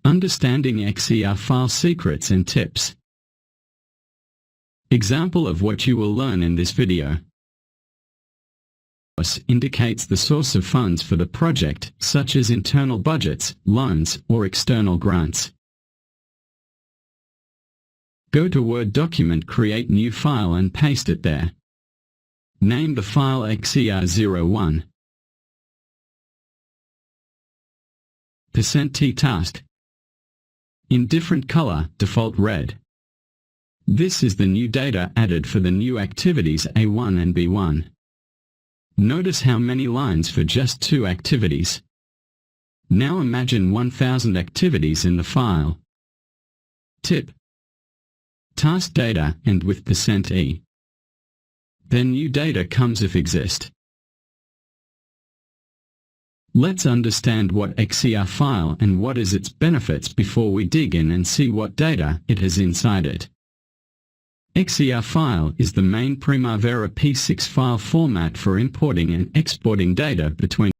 Understanding XER file secrets and tips. Example of what you will learn in this video. Indicates the source of funds for the project, such as internal budgets, loans, or external grants. Go to Word document, create new file and paste it there. Name the file XER01. %T task. In different color, default red. This is the new data added for the new activities A1 and B1. Notice how many lines for just 2 activities. Now imagine 1000 activities in the file. Tip. Task data end with %E. Then new data comes if exist. Let's understand what XER file and what is its benefits before we dig in and see what data it has inside it. XER file is the main Primavera P6 file format for importing and exporting data between